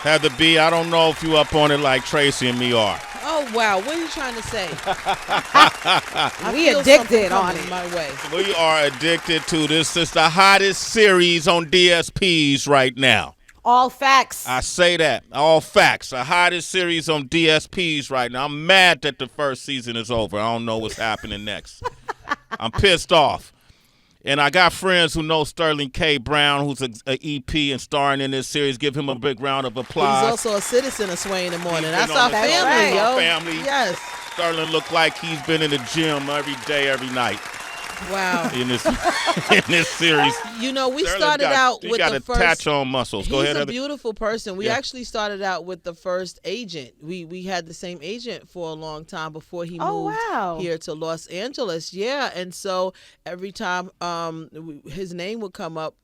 Heather B, I don't know if you up on it like Tracy and me are. Oh, wow. What are you trying to say? We addicted on it. My way. We are addicted to this. It's the hottest series on DSPs right now. All facts. I say that. All facts. The hottest series on DSPs right now. I'm mad that the first season is over. I don't know what's happening next. I'm pissed off. And I got friends who know Sterling K. Brown, who's an EP and starring in this series. Give him a big round of applause. He's also a citizen of Sway in the morning. That's on our the show. family, That's yo. our family. Yes. Sterling looked like he's been in the gym every day, every night. Wow. In this series. You know, we Sterling started out with got the a first. attach on muscles. Go He's ahead. a Heather. beautiful person. We Yeah. actually started out with the first agent. We had the same agent for a long time before he Oh, moved wow. here to Los Angeles. Yeah, and so every time his name would come up,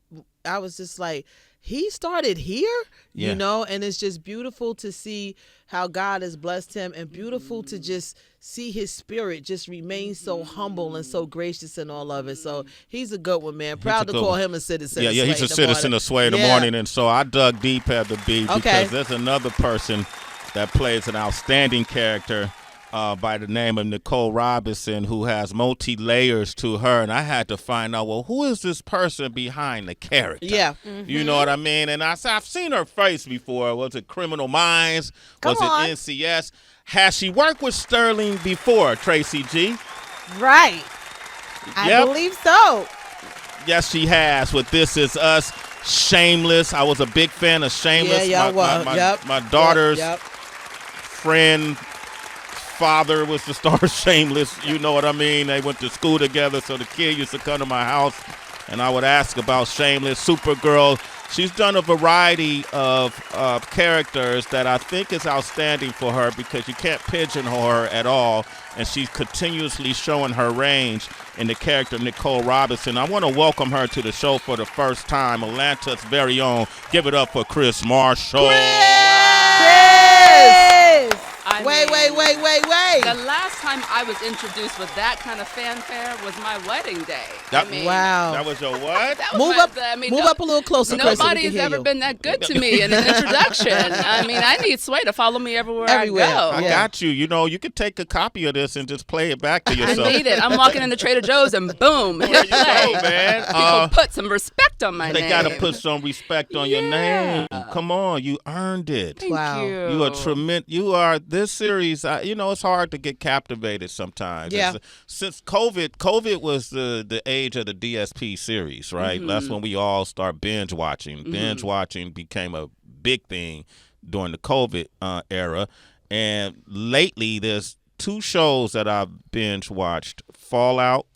I was just like, he started here, Yeah. you know, and it's just beautiful to see how God has blessed him, and beautiful to just see his spirit just remain so humble and so gracious and all of it. So he's a good one, man. Proud to call him a citizen. Yeah, of yeah, Sway he's a in the citizen morning. of Sway in the Yeah. morning, and so I dug deep at the B because Okay. there's another person that plays an outstanding character by the name of Nicole Robinson, who has multi-layers to her, and I had to find out, well, who is this person behind the character? Yeah. You know what I mean? And I've seen her face before. Was it Criminal Minds? Was Come on. it NCS? Has she worked with Sterling before, Tracy G? Right. I Yep. believe so. Yes, she has. With This Is Us, Shameless. I was a big fan of Shameless. Yeah, y'all were. Yep. My daughter's Yep. friend, father was the star of Shameless. You know what I mean? They went to school together, so the kid used to come to my house, and I would ask about Shameless. Supergirl. She's done a variety of characters that I think is outstanding for her because you can't pigeonhole her at all, and she's continuously showing her range in the character Nicole Robinson. I want to welcome her to the show for the first time, Atlanta's very own. Give it up for Krys Marshall. Chris! Wait. The last time I was introduced with that kind of fanfare was my wedding day. Wow. That was your what? That was Move my- up, I mean, move no- up a little closer, Chris, so we can Nobody's hear ever you. been that good to me in an introduction. I mean, I need Sway to follow me everywhere Everywhere. I go. I Yeah. got you. You know, you could take a copy of this and just play it back to I yourself. need it. I'm walking into Trader Joe's and boom, There hit you go, play. man. People put some respect on my They name. got to put some respect on your name. Come on, you earned it. Thank Wow. you. You are tremendous. You are this series. You know, it's hard to get captivated sometimes. Yeah. Since COVID was the age of the DSP series, right? Mm-hmm. That's when we all start binge watching. Binge watching became a big thing during the COVID era, and lately there's two shows that I've binge watched: Fallout,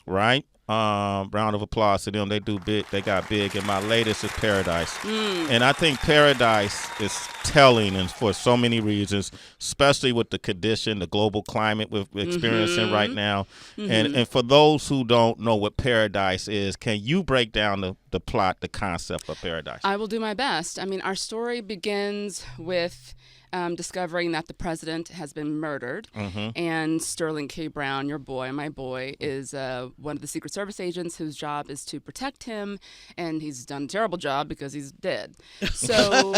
right? Round of applause to them. They do big. They got big. And my latest is Paradise. And I think Paradise is telling, and for so many reasons, especially with the condition, the global climate we're experiencing right now. And for those who don't know what Paradise is, can you break down the plot, the concept of Paradise? I will do my best. I mean, our story begins with discovering that the president has been murdered, and Sterling K. Brown, your boy, my boy, is one of the Secret Service agents whose job is to protect him, and he's done a terrible job because he's dead. So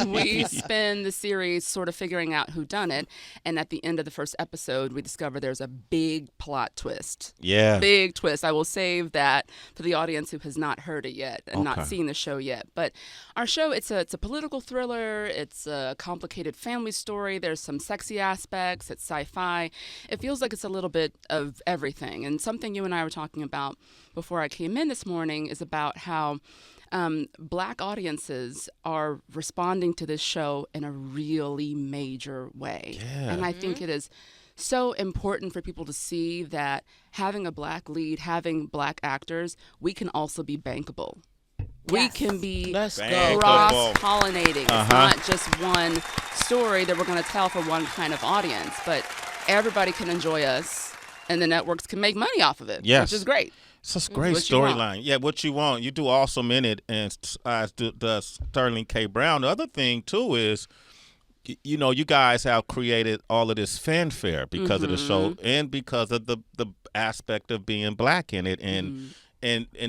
we spend the series sort of figuring out who done it, and at the end of the first episode, we discover there's a big plot twist. Yeah. Big twist. I will save that for the audience who has not heard it yet and not seen the show yet. But our show, it's a political thriller. It's a complicated family story. There's some sexy aspects. It's sci-fi. It feels like it's a little bit of everything. And something you and I were talking about before I came in this morning is about how Black audiences are responding to this show in a really major way. Yeah. And I think it is so important for people to see that having a Black lead, having Black actors, we can also be bankable. We Yes. can be Let's go. Bankable. cross-pollinating. It's not just one story that we're going to tell for one kind of audience, but everybody can enjoy us, and the networks can make money off of it, Yes. which is great. It's a great What you want. storyline. Yeah, what you want. You do awesome in it, and as does Sterling K. Brown. The other thing, too, is, you know, you guys have created all of this fanfare because of the show and because of the aspect of being Black in it. And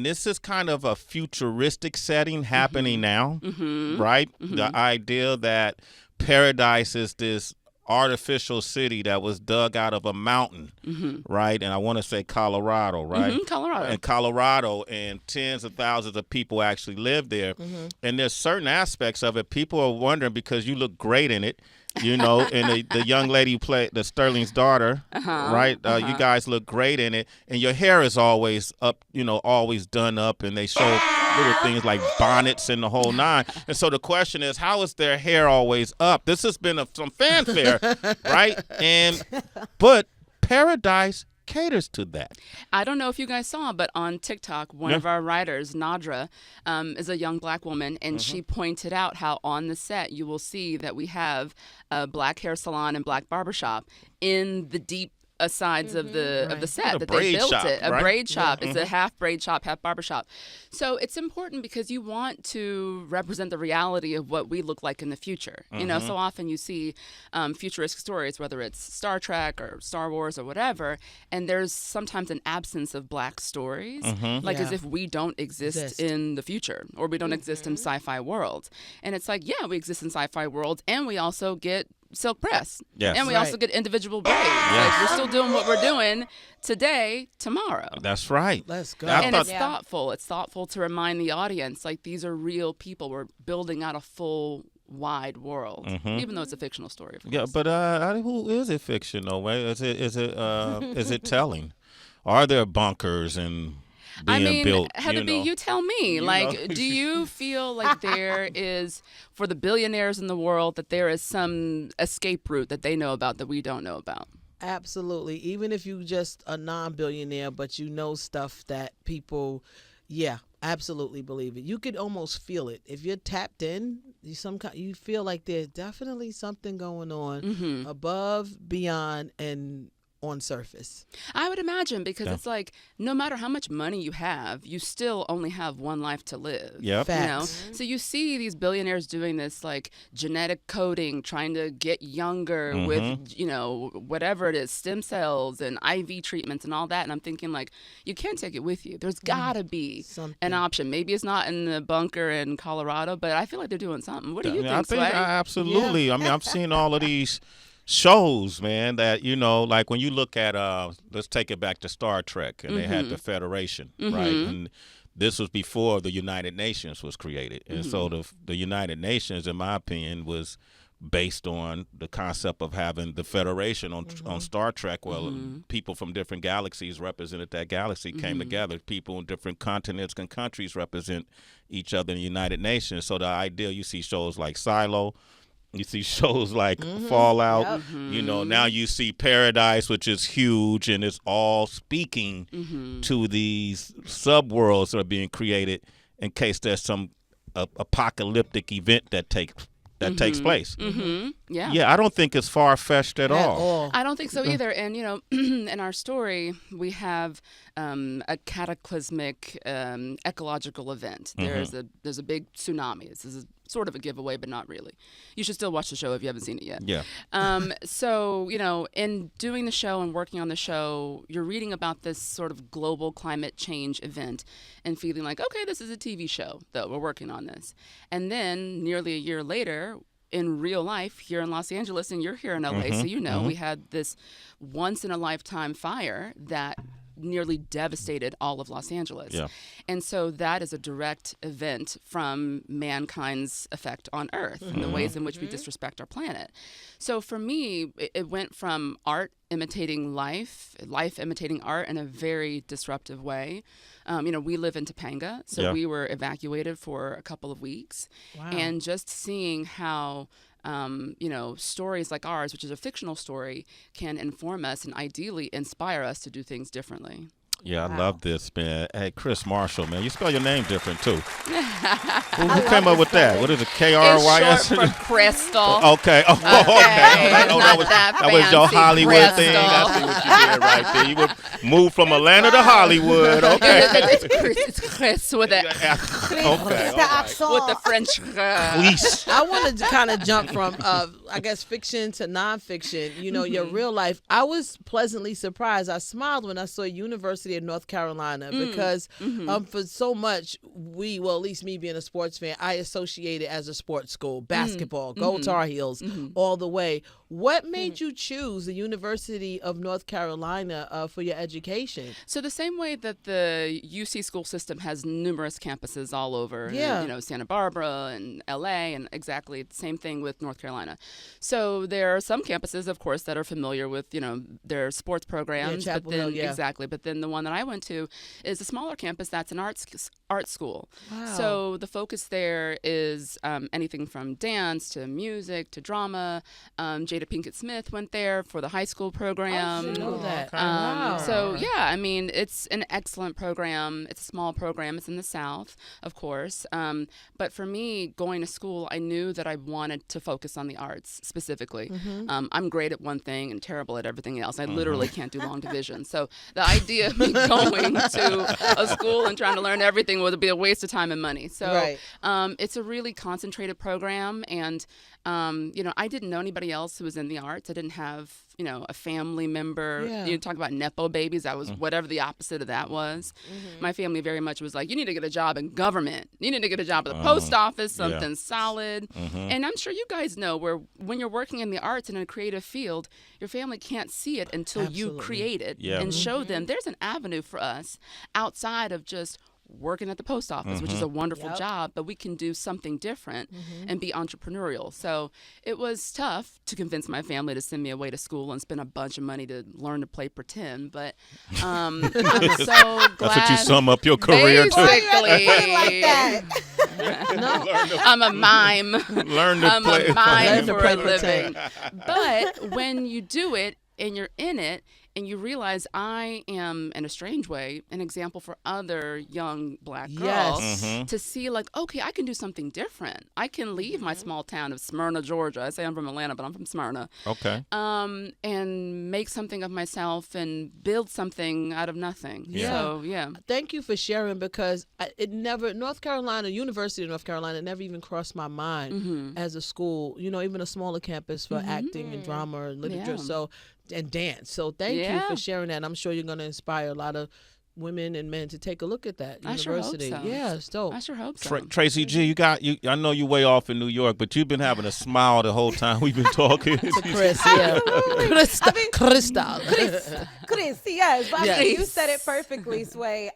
this is kind of a futuristic setting happening now, right? The idea that paradise is this artificial city that was dug out of a mountain, right? And I want to say Colorado, right? Colorado, and tens of thousands of people actually live there. And there's certain aspects of it. People are wondering because you look great in it, you know, and the young lady who played the Sterling's daughter, right? You guys look great in it, and your hair is always up, you know, always done up, and they show little things like bonnets and the whole nine. And so the question is, how is their hair always up? This has been some fanfare, right? But Paradise caters to that. I don't know if you guys saw, but on TikTok, one of our writers, Nadra, is a young black woman, and she pointed out how on the set you will see that we have a black hair salon and black barbershop in the deep sides of the set that they built it. A braid shop. It's a half braid shop, half barbershop. So it's important because you want to represent the reality of what we look like in the future. You know, so often you see futuristic stories, whether it's Star Trek or Star Wars or whatever, and there's sometimes an absence of black stories, like as if we don't exist in the future or we don't exist in sci-fi worlds. And it's like, yeah, we exist in sci-fi worlds, and we also get silk press. And we also get individual braids. Like we're still doing what we're doing today, tomorrow. That's right. Let's go. And it's thoughtful. It's thoughtful to remind the audience, like, these are real people. We're building out a full, wide world, even though it's a fictional story. But who is it fictional? Is it telling? Are there bunkers and being built, Heather B, you tell me. Do you feel like there is, for the billionaires in the world, that there is some escape route that they know about that we don't know about? Absolutely. Even if you just a non-billionaire, but you know stuff that people, absolutely believe it. You could almost feel it. If you're tapped in, you feel like there's definitely something going on above, beyond, and on surface. I would imagine, because it's like, no matter how much money you have, you still only have one life to live. Yep. You know? So you see these billionaires doing this, like, genetic coding, trying to get younger with, you know, whatever it is, stem cells and IV treatments and all that. And I'm thinking, like, you can't take it with you. There's gotta be an option. Maybe it's not in the bunker in Colorado, but I feel like they're doing something. What do you think, Sway? Absolutely. I mean, I've seen all of these shows, man, that, you know, like when you look at, let's take it back to Star Trek, and they had the Federation, right? And this was before the United Nations was created. And so the United Nations, in my opinion, was based on the concept of having the Federation on Star Trek. Well, people from different galaxies represented that galaxy, came together. People in different continents and countries represent each other in the United Nations. So the idea, you see shows like Silo, you see shows like Fallout, you know, now you see Paradise, which is huge, and it's all speaking to these subworlds that are being created in case there's some apocalyptic event that takes place. Yeah, I don't think it's far-fetched at all. I don't think so either. And, you know, in our story, we have a cataclysmic ecological event. There's a big tsunami. This is sort of a giveaway, but not really. You should still watch the show if you haven't seen it yet. Yeah. So, you know, in doing the show and working on the show, you're reading about this sort of global climate change event and feeling like, okay, this is a TV show, though. We're working on this. And then nearly a year later, in real life here in Los Angeles, and you're here in LA, so you know, we had this once-in-a-lifetime fire that nearly devastated all of Los Angeles. Yeah. And so that is a direct event from mankind's effect on Earth and the ways in which we disrespect our planet. So for me, it went from art imitating life imitating art in a very disruptive way. You know, we live in Topanga, so we were evacuated for a couple of weeks. Wow. And just seeing how you know, stories like ours, which is a fictional story, can inform us and ideally inspire us to do things differently. Yeah, I love this, man. Hey, Krys Marshall, man. You spell your name different, too. Who came up with that? What is it, K-R-Y-S? It's short for Crystal. Okay. Oh, okay. That was your Hollywood Crystal thing. I see what you did right there. You would move from Atlanta to Hollywood. Okay. It's Krys with it. Okay. With the French. I wanted to kind of jump from, I guess, fiction to nonfiction. You know, your real life. I was pleasantly surprised. I smiled when I saw University University of North Carolina because for so much at least me being a sports fan, I associate it as a sports school, basketball, go Tar Heels, all the way. What made you choose the University of North Carolina for your education? So the same way that the UC school system has numerous campuses all over, Santa Barbara and LA, and exactly the same thing with North Carolina. So there are some campuses, of course, that are familiar with, their sports programs. Chapel Hill, Exactly. But then the one that I went to is a smaller campus that's an art school. Wow. So the focus there is anything from dance to music to drama. Jada Pinkett Smith went there for the high school program. I didn't know that. Wow. So yeah, I mean, it's an excellent program. It's a small program. It's in the South, of course. But for me, going to school, I knew that I wanted to focus on the arts specifically. I'm great at one thing and terrible at everything else. I literally can't do long division. So the idea of me going to a school and trying to learn everything would be a waste of time and money. So it's a really concentrated program, and I didn't know anybody else who was in the arts. I didn't have a family member. You talk about Nepo babies. I was whatever the opposite of that was. My family very much was like, you need to get a job in government. You need to get a job at the post office, something solid. And I'm sure you guys know where when you're working in the arts and in a creative field, your family can't see it until you create it and show them there's an avenue for us outside of just working at the post office, which is a wonderful job, but we can do something different and be entrepreneurial. So it was tough to convince my family to send me away to school and spend a bunch of money to learn to play pretend. But I'm so glad. That's what you sum up your career to. I'm a mime. Learn to play. I'm a mime for a living. But when you do it and you're in it, and you realize I am, in a strange way, an example for other young black girls to see, like, okay, I can do something different. I can leave my small town of Smyrna, Georgia. I say I'm from Atlanta, but I'm from Smyrna. Okay. And make something of myself and build something out of nothing. Yeah. So, yeah. Thank you for sharing, because North Carolina, University of North Carolina, never even crossed my mind as a school, even a smaller campus for acting and drama and literature. So, and dance. So thank you for sharing that. And I'm sure you're going to inspire a lot of women and men to take a look at that university. Sure hope so. Yeah, it's dope. I sure hope so. Tracy G, I know you're way off in New York, but you've been having a smile the whole time we've been talking. To Krys, Crystal. Krys, yes. But Yes. I mean, you said it perfectly, Sway.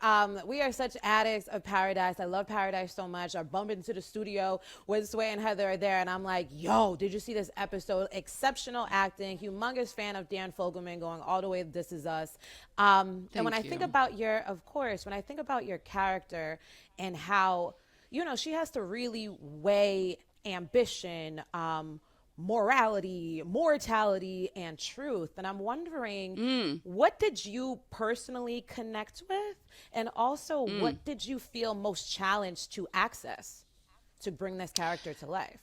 We are such addicts of Paradise. I love Paradise so much. I bump into the studio when Sway and Heather are there, and I'm like, yo, did you see this episode? Exceptional acting. Humongous fan of Dan Fogelman, going all the way to This Is Us. And when I think about when I think about your character and how, she has to really weigh ambition, morality, mortality, and truth. And I'm wondering, what did you personally connect with? And also, what did you feel most challenged to access to bring this character to life?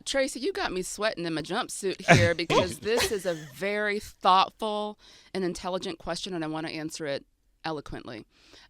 Tracy, you got me sweating in my jumpsuit here because this is a very thoughtful and intelligent question, and I want to answer it eloquently.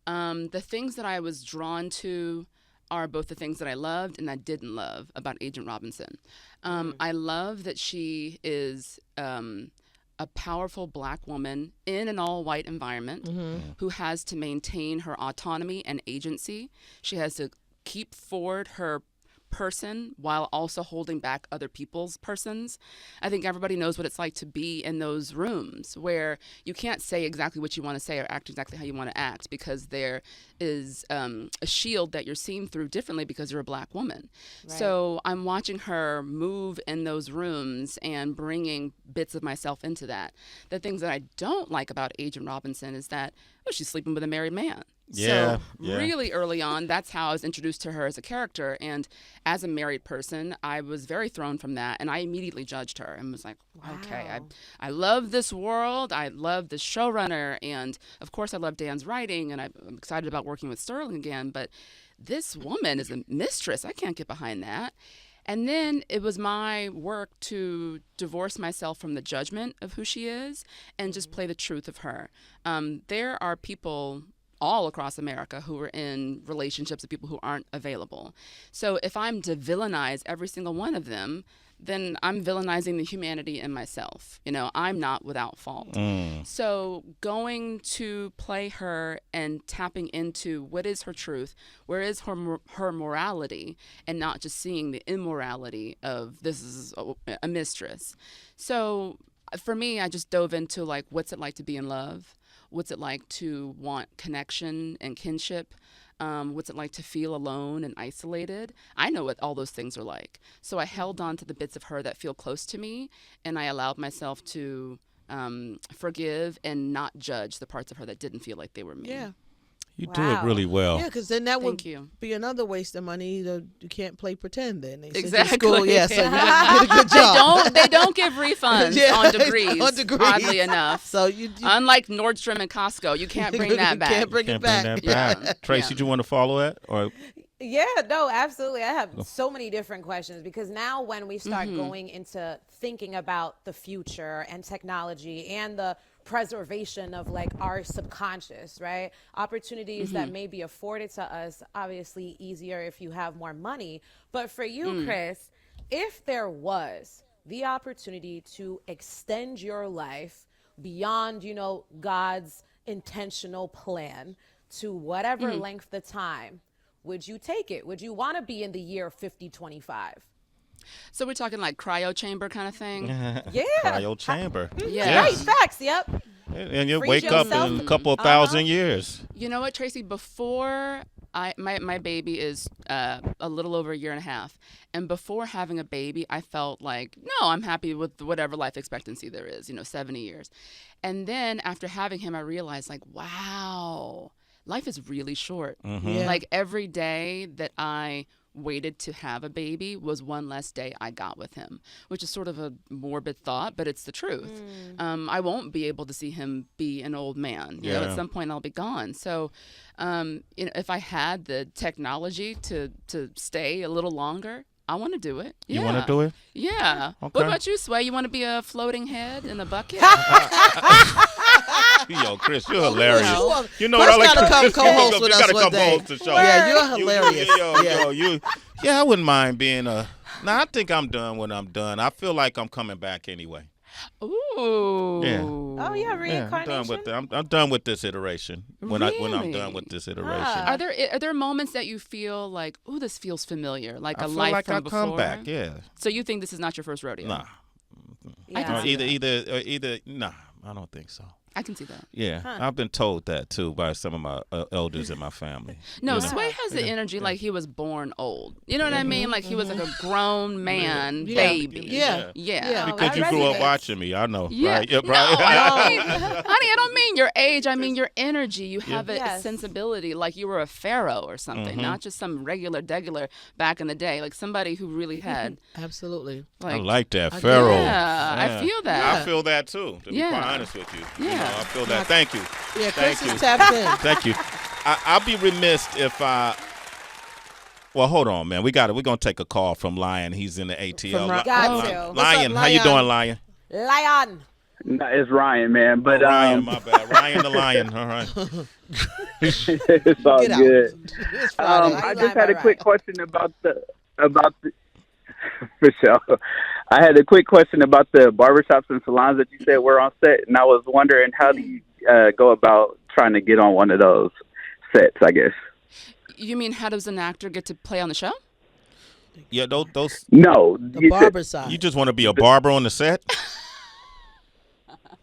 The things that I was drawn to are both the things that I loved and I didn't love about Agent Robinson. I love that she is a powerful black woman in an all-white environment who has to maintain her autonomy and agency. She has to keep forward her person while also holding back other people's persons. I think everybody knows what it's like to be in those rooms where you can't say exactly what you want to say or act exactly how you want to act because there is a shield that you're seen through differently because you're a black woman. Right. So I'm watching her move in those rooms and bringing bits of myself into that. The things that I don't like about Agent Robinson is that she's sleeping with a married man. Yeah, so really early on, that's how I was introduced to her as a character. And as a married person, I was very thrown from that. And I immediately judged her and was like, okay, I love this world. I love this showrunner. And of course, I love Dan's writing. And I'm excited about working with Sterling again. But this woman is a mistress. I can't get behind that. And then it was my work to divorce myself from the judgment of who she is and just play the truth of her. There are people all across America who are in relationships with people who aren't available. So if I'm to villainize every single one of them, then I'm villainizing the humanity in myself. I'm not without fault. So going to play her and tapping into what is her truth, where is her morality, and not just seeing the immorality of this is a mistress. So for me, I just dove into like, what's it like to be in love? What's it like to want connection and kinship? What's it like to feel alone and isolated? I know what all those things are like. So I held on to the bits of her that feel close to me, and I allowed myself to forgive and not judge the parts of her that didn't feel like they were me. Yeah. You do it really well. Yeah, because then that would you. be another waste of money. You can't play pretend then. They send you to Exactly. school, yeah, so you did a good job. They don't give refunds on degrees, on degrees. oddly enough. So you Unlike Nordstrom and Costco, you can't bring that back. Can't bring it back. Bring that back. Tracy, do you want to follow that? Or Yeah, no, absolutely. I have so many different questions because now when we start going into thinking about the future and technology and the preservation of like our subconscious, right? Opportunities that may be afforded to us, obviously easier if you have more money. But for you, Krys, if there was the opportunity to extend your life beyond, God's intentional plan to whatever length of time, would you take it? Would you want to be in the year 5025? So we're talking like cryo chamber kind of thing? Yeah. cryo chamber. Yeah. Right, facts, yep. And you Freeze wake up yourself. in a couple of thousand years. You know what, Tracy? Before my baby is a little over a year and a half, and before having a baby, I felt like, no, I'm happy with whatever life expectancy there is, 70 years. And then after having him, I realized like, wow, life is really short. Yeah. Like every day that I waited to have a baby was one less day I got with him, which is sort of a morbid thought, but it's the truth. I won't be able to see him be an old man. At some point I'll be gone. So, if I had the technology to stay a little longer, I want to do it. You want to do it? Yeah. Okay. What about you, Sway? You want to be a floating head in a bucket? Yo, Krys, you're hilarious. You know what I like? gotta come co-host with you us gotta one come day. host the show. Yeah, you're hilarious. Yeah, I wouldn't mind being a. Nah, I think I'm done when I'm done. I feel like I'm coming back anyway. Ooh. Yeah. Oh yeah, reincarnation. I'm done with this iteration. When I'm Really? done with this iteration. Are there moments that you feel like, ooh, this feels familiar, like I a feel life like from I'll before? come back. Yeah. So you think this is not your first rodeo? Nah. I can see that. Either. Nah, I don't think so. I can see that. Yeah, I've been told that too by some of my elders in my family. No, Sway has the energy like he was born old. You know what I mean? Like he was like a grown man, baby. Yeah. Yeah. Because you grew up watching me, I know. Yeah. Right? Yeah, No, right. honey, I don't mean your age. I mean your energy. You have a Yes. sensibility like you were a pharaoh or something, not just some regular degular back in the day. Like somebody who really had. Absolutely. I like that, Pharaoh. Yeah, I feel that. I feel that too, to be quite honest with you. Yeah. I feel that. Thank you. Yeah, Thank Krys you. is tapped in. Thank you. I'll be remiss if I. Well, hold on, man. We're gonna take a call from Lion. He's in the ATL. Got to. Lion, how you doing, Lion? Lion. No, it's Ryan, man. But Ryan, my bad. Ryan the Lion. All right. it's all Get out. good. It's Friday. I just had a quick question about the for sure. I had a quick question about the barbershops and salons that you said were on set, and I was wondering how do you go about trying to get on one of those sets, I guess. You mean how does an actor get to play on the show? Yeah, those. No, The barber side. You just want to be a barber on the set?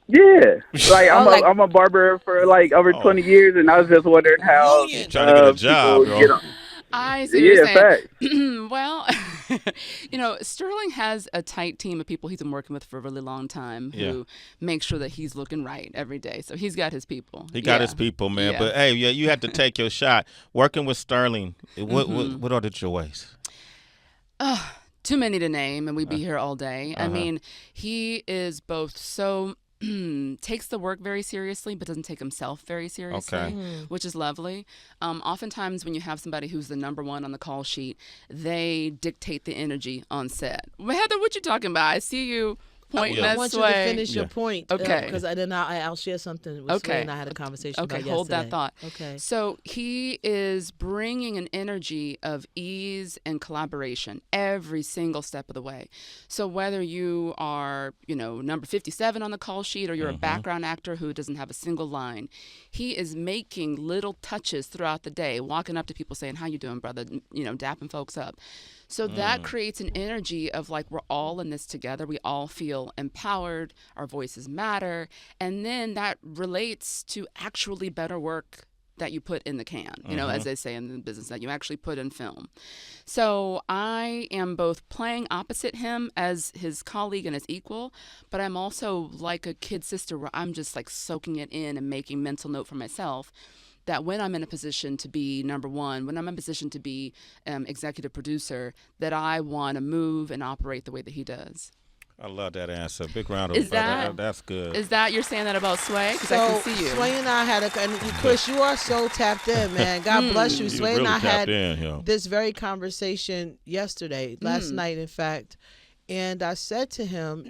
Yeah, like I'm a barber for like over 20 years, and I was just wondering how Trying to get a job, people bro. get on. I see what you're saying. Fact. Well, Sterling has a tight team of people he's been working with for a really long time who make sure that he's looking right every day. So he's got his people. He got his people, man. Yeah. But hey, you had to take your shot. Working with Sterling, what are the joys? Too many to name, and we'd be here all day. I mean, he is both so takes the work very seriously, but doesn't take himself very seriously, which is lovely. Oftentimes when you have somebody who's the number one on the call sheet, they dictate the energy on set. Well, Heather, what you talking about? I see you pointing I that want you Sway. to finish your point. Okay. Because then I'll share something with Sway and I had a conversation about yesterday. Hold that thought. Okay. So he is bringing an energy of ease and collaboration every single step of the way. So whether you are, number 57 on the call sheet or you're a background actor who doesn't have a single line, he is making little touches throughout the day, walking up to people saying, "How you doing, brother?" Dapping folks up. So that creates an energy of like we're all in this together. We all feel empowered. Our voices matter. And then that relates to actually better work that you put in the can, as they say in the business, that you actually put in film. So I am both playing opposite him as his colleague and his equal, but I'm also like a kid sister where I'm just like soaking it in and making mental note for myself that when I'm in a position to be number one, when I'm in a position to be executive producer, that I want to move and operate the way that he does. I love that answer. Big round of applause. That's good. Is that you're saying that about Sway? Because I can see you. Sway and I had and Krys, you are so tapped in, man. God bless you. Sway and I had this very conversation yesterday, last night, in fact. And I said to him,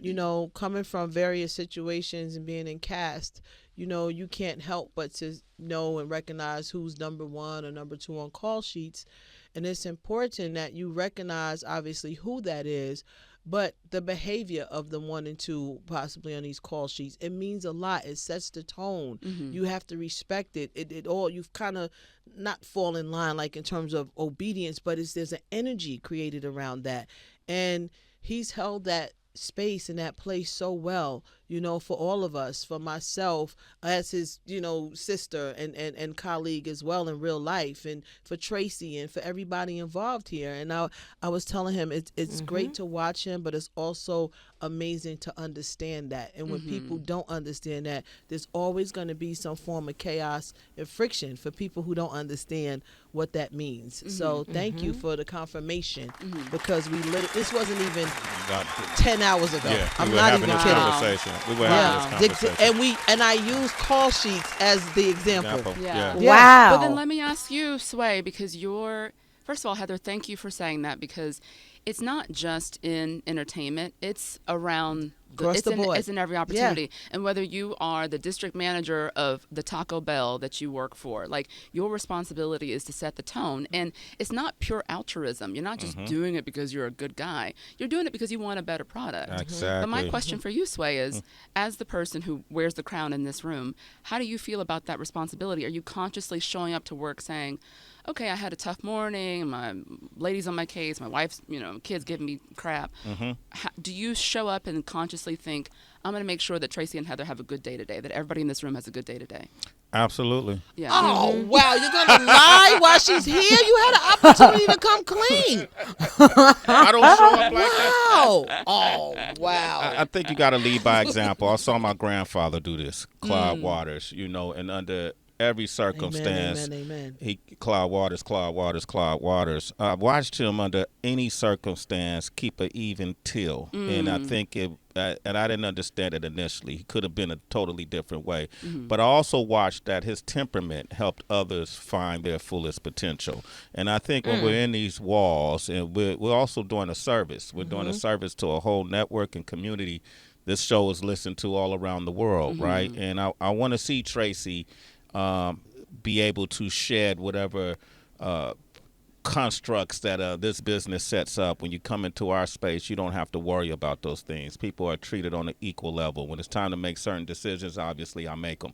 coming from various situations and being in cast, you can't help but to know and recognize who's number one or number two on call sheets. And it's important that you recognize, obviously, who that is, but the behavior of the 1 and 2 possibly on these call sheets, it means a lot. It sets the tone. You have to respect it. It all, you've kind of not fall in line like in terms of obedience, but there's an energy created around that. And he's held that space and that place so well, for all of us, for myself as his, sister and colleague as well in real life, and for Tracy and for everybody involved here. And I was telling him it's great to watch him, but it's also amazing to understand that. And when people don't understand that, there's always going to be some form of chaos and friction for people who don't understand what that means. So thank you for the confirmation, because this wasn't even 10 hours ago. Yeah, I'm not even kidding. Conversation. We were having this conversation. And I use call sheets as the example. Yeah. Wow. But then let me ask you, Sway, because first of all, Heather, thank you for saying that, because it's not just in entertainment. It's around it's in every opportunity. Yeah. And whether you are the district manager of the Taco Bell that you work for, like, your responsibility is to set the tone. And it's not pure altruism. You're not just doing it because you're a good guy. You're doing it because you want a better product. Exactly. But my question for you, Sway, is as the person who wears the crown in this room, how do you feel about that responsibility? Are you consciously showing up to work saying, okay, I had a tough morning, my lady's on my case, my wife's, kids giving me crap. Do you show up and consciously think, I'm going to make sure that Tracy and Heather have a good day today, that everybody in this room has a good day today? Absolutely. Yeah. Oh, wow. You're going to lie while she's here? You had an opportunity to come clean. I don't show up like that. Wow. Oh, wow. I think you got to lead by example. I saw my grandfather do this, Clyde Waters, and under every circumstance, amen. He Clyde Waters. I watched him under any circumstance keep an even till, and I think and I didn't understand it initially. He could have been a totally different way, but I also watched that his temperament helped others find their fullest potential. And I think when we're in these walls, and we're also doing a service, we're doing a service to a whole network and community. This show is listened to all around the world, right? And I want to see Tracy be able to shed whatever constructs that this business sets up. When you come into our space, you don't have to worry about those things. People are treated on an equal level. When it's time to make certain decisions, obviously I make them.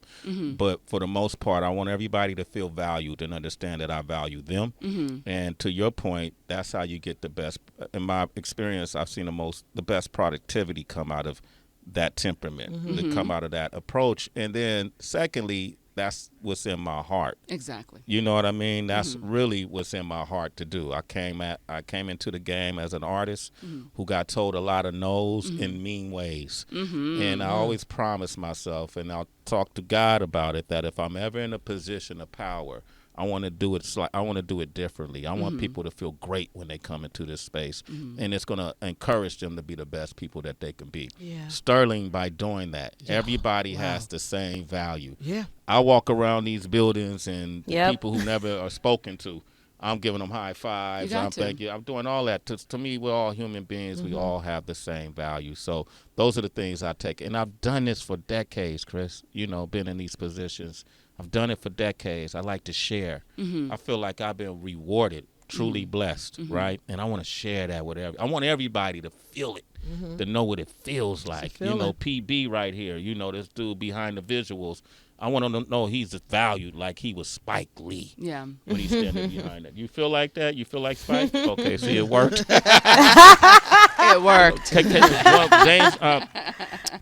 But for the most part, I want everybody to feel valued and understand that I value them. And to your point, that's how you get the best. In my experience, I've seen the best productivity come out of that temperament, to come out of that approach. And then secondly, that's what's in my heart. Exactly. You know what I mean? That's really what's in my heart to do. I came into the game as an artist who got told a lot of no's in mean ways. And I always promise myself, and I'll talk to God about it, that if I'm ever in a position of power, I want to do it. I want to do it differently. I want people to feel great when they come into this space, and it's going to encourage them to be the best people that they can be. Yeah. Sterling, by doing that, everybody has the same value. Yeah. I walk around these buildings and people who never are spoken to, I'm giving them high fives. You got I'm to. thank you. I'm doing all that. To me, we're all human beings. We all have the same value. So those are the things I take. And I've done this for decades, Krys. You know, been in these positions. I've done it for decades. I like to share. I feel like I've been rewarded, truly blessed, right? And I want to share that with I want everybody to feel it, to know what it feels like. You know, PB right here. You know, this dude behind the visuals. I want to know he's valued like he was Spike Lee. Yeah. When he's standing behind it. You feel like that? You feel like Spike? Okay, see, it worked. It worked. Well,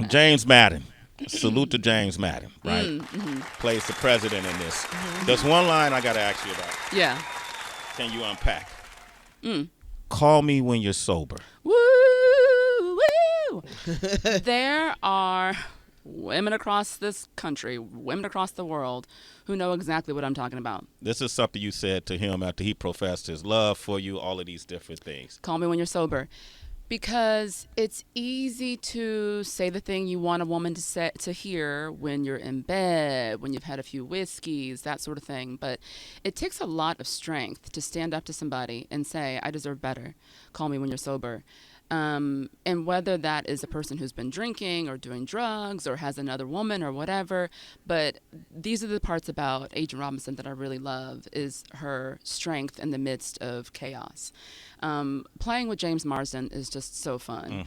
James Madden. Salute to James Madden, right? Plays the president in this. There's one line I got to ask you about. Yeah. Can you unpack? Call me when you're sober. Woo, woo. There are women across this country, women across the world, who know exactly what I'm talking about. This is something you said to him after he professed his love for you, all of these different things. Call me when you're sober. Because it's easy to say the thing you want a woman to hear when you're in bed, when you've had a few whiskeys, that sort of thing. But it takes a lot of strength to stand up to somebody and say, I deserve better. Call me when you're sober. And whether that is a person who's been drinking or doing drugs or has another woman or whatever, but these are the parts about Agent Robinson that I really love, is her strength in the midst of chaos. Playing with James Marsden is just so fun.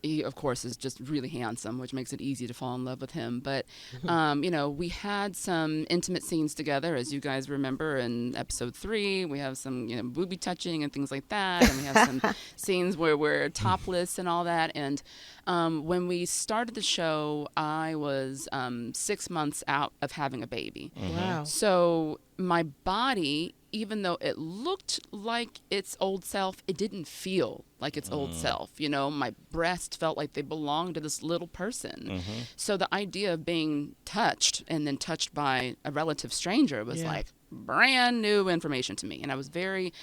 He, of course, is just really handsome, which makes it easy to fall in love with him. But, you know, we had some intimate scenes together, as you guys remember in episode 3. We have some, you know, booby touching and things like that. And we have some scenes where we're topless and all that. And when we started the show, I was 6 months out of having a baby. Wow. So my body, even though it looked like its old self, it didn't feel like its old self. You know, my breasts felt like they belonged to this little person. So the idea of being touched and then touched by a relative stranger was like brand new information to me. And I was very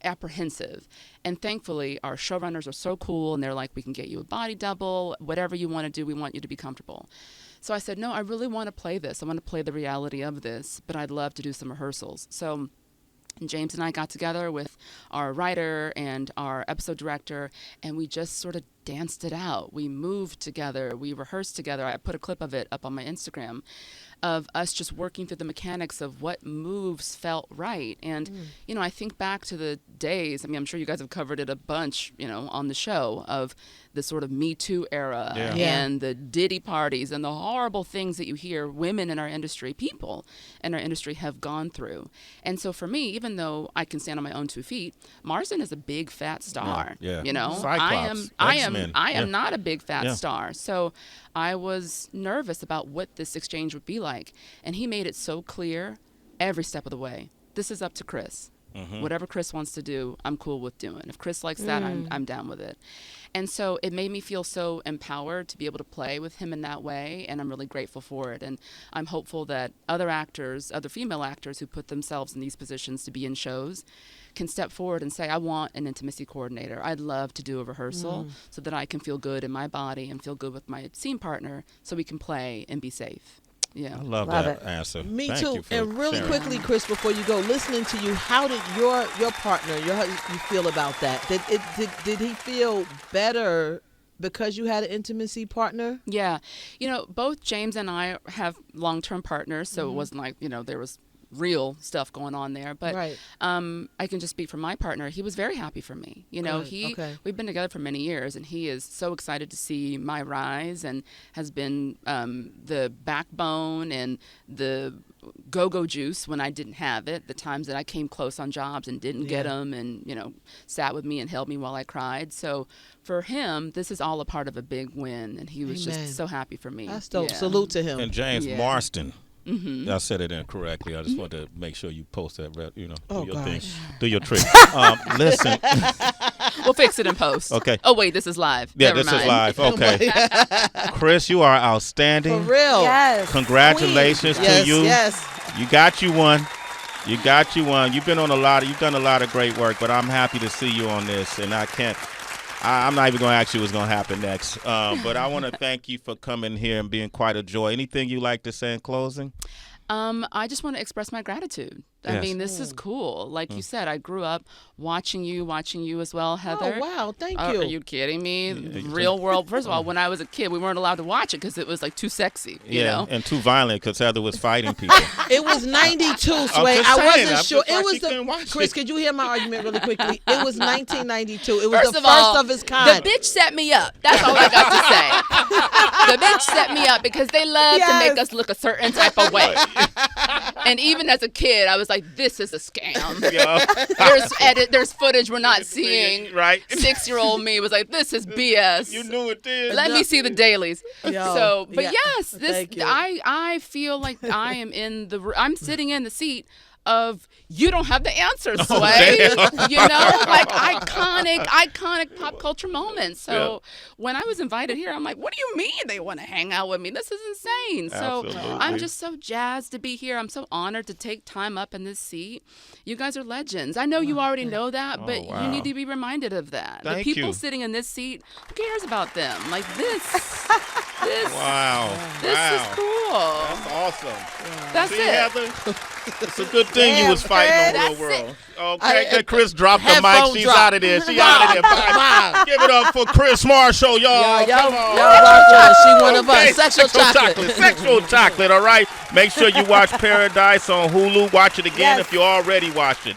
apprehensive. And thankfully, our showrunners are so cool, and they're like, we can get you a body double, whatever you want to do, we want you to be comfortable. So I said, no, I really want to play this. I want to play the reality of this, but I'd love to do some rehearsals. So James and I got together with our writer and our episode director, and we just sort of danced it out. We moved together. We rehearsed together. I put a clip of it up on my Instagram of us just working through the mechanics of what moves felt right. And, you know, I think back to the days, I mean, I'm sure you guys have covered it a bunch, you know, on the show, of the sort of Me Too era and the Diddy parties and the horrible things that you hear women in our industry, people in our industry, have gone through. And so for me, even though I can stand on my own 2 feet, Marsden is a big fat star. You know, Cyclops, I am not a big fat star. So I was nervous about what this exchange would be like. And he made it so clear every step of the way. This is up to Krys. Whatever Krys wants to do, I'm cool with doing. If Krys likes that, I'm down with it. And so it made me feel so empowered to be able to play with him in that way, and I'm really grateful for it. And I'm hopeful that other actors, other female actors who put themselves in these positions to be in shows, can step forward and say, I want an intimacy coordinator. I'd love to do a rehearsal so that I can feel good in my body and feel good with my scene partner so we can play and be safe. Yeah, I love that answer. Me Thank too. you for And really sharing. quickly, Krys, before you go, listening to you, how did your partner, your husband, you feel about that? Did he feel better because you had an intimacy partner? Yeah. You know, both James and I have long-term partners, so it wasn't like, you know, there was real stuff going on there. But I can just speak for my partner. He was very happy for me. You know, we've been together for many years, and he is so excited to see my rise and has been the backbone and the go-go juice when I didn't have it, the times that I came close on jobs and didn't get them, and, you know, sat with me and held me while I cried. So for him, this is all a part of a big win, and he was just so happy for me. That's dope. Salute to him. And James Marsden. I said it incorrectly. I just wanted to make sure you post that, you know, do your thing, do your trick. Listen. We'll fix it in post. Okay. Oh, wait, this is live. Yeah, Never this mind. is live. Okay. Krys, you are outstanding. For real. Yes. Congratulations to you. Yes. You got you one. You got you one. You've been on you've done a lot of great work, but I'm happy to see you on this, and I'm not even going to ask you what's going to happen next. But I want to thank you for coming here and being quite a joy. Anything you like to say in closing? I just want to express my gratitude. I Yes. mean, this is cool. Like you said, I grew up watching you as well, Heather. Oh, wow. Thank you. Are you kidding me? Real world. First of all, when I was a kid, we weren't allowed to watch it because it was like too sexy. You know? and too violent because Heather was fighting people. It was 92, Sway. just I saying, wasn't I'm sure. just like It was she couldn't watch Krys, it. could you hear my argument really quickly? It was 1992. It was First the of all, first of its kind. the bitch set me up. That's all I got to say. The bitch set me up because they love to make us look a certain type of way. And even as a kid, I was like, this is a scam. There's footage we're not seeing. Right. 6-year-old me was like, this is BS. You knew it then. Let me see the dailies. Yo, But yeah. yes, this Thank you. I feel like I'm sitting in the seat of you don't have the answer, Sway. You know, like iconic pop culture moments. So when I was invited here, I'm like, what do you mean they want to hang out with me? This is insane. So Absolutely. I'm just so jazzed to be here. I'm so honored to take time up in this seat. You guys are legends. I know you already know that, but wow. you need to be reminded of that. Thank the people you. sitting in this seat, who cares about them? Like this Wow. is cool. That's awesome. That's See, it. Heather? It's a good thing you was fighting on That's Real it. World. Okay, good. Krys dropped the Headphone mic. She's drop. out of there. She out of there. Bye. Give it up for Krys Marshall, y'all. Y'all Come on. rock with her. She one of Okay, us. Sexual chocolate. Sexual chocolate, all right? Make sure you watch Paradise on Hulu. Watch it again if you already watched it.